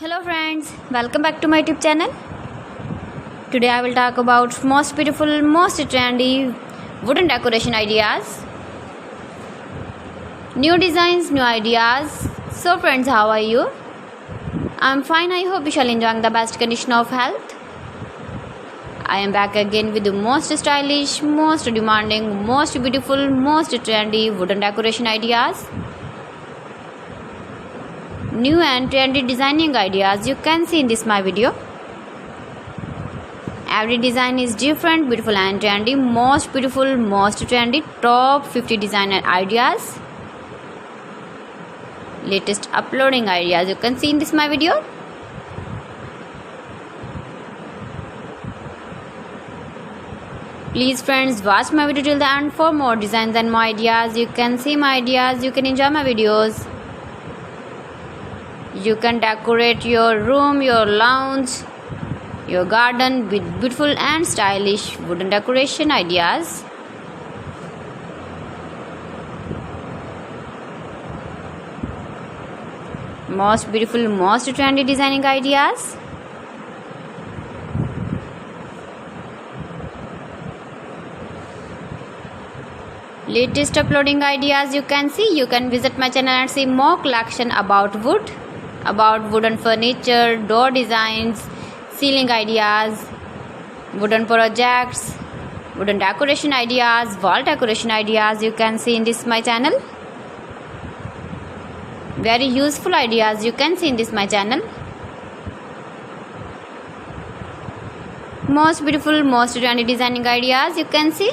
Hello friends, welcome back to my YouTube channel. Today I will talk about most beautiful, most trendy wooden decoration ideas. New designs, new ideas. So friends, how are you? I'm fine. I hope you shall enjoy the best condition of health. I am back again with the most stylish, most demanding, most beautiful, most trendy wooden decoration ideas. New and trendy designing ideas you can see in this my video. Every design is different, beautiful and trendy. Most beautiful, most trendy, top 50 designer ideas. Latest uploading ideas you can see in this my video. Please friends, watch my video till the end for more designs and more ideas. You can see my ideas, you can enjoy my videos. You can decorate your room, your lounge, your garden with beautiful and stylish wooden decoration ideas. Most beautiful, most trendy designing ideas. Latest uploading ideas you can see. You can visit my channel and see more collection about wood, about wooden furniture, door designs, ceiling ideas, wooden projects, wooden decoration ideas, wall decoration ideas you can see in this my channel. Very useful ideas you can see in this my channel. Most beautiful, most trendy designing ideas you can see.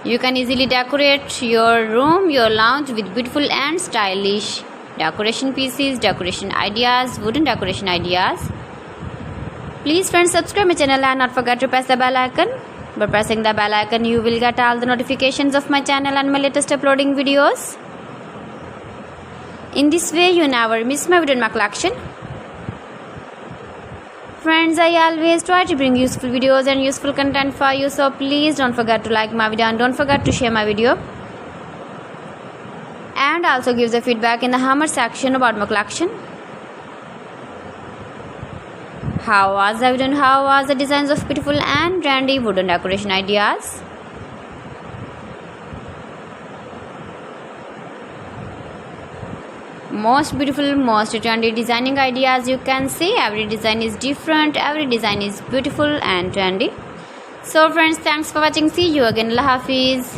You can easily decorate your room, your lounge with beautiful and stylish decoration pieces, decoration ideas, wooden decoration ideas. Please friends, subscribe my channel and not forget to press the bell icon. By pressing the bell icon, you will get all the notifications of my channel and my latest uploading videos. In this way, you never miss my video in my collection. Friends, I always try to bring useful videos and useful content for you, so please don't forget to like my video and don't forget to share my video. And also give the feedback in the comment section about my collection. How was the video and how was the designs of beautiful and trendy wooden decoration ideas? Most beautiful, most trendy designing ideas you can see. Every design is different, every design is beautiful and trendy. So friends, thanks for watching. See you again. Allah Hafiz.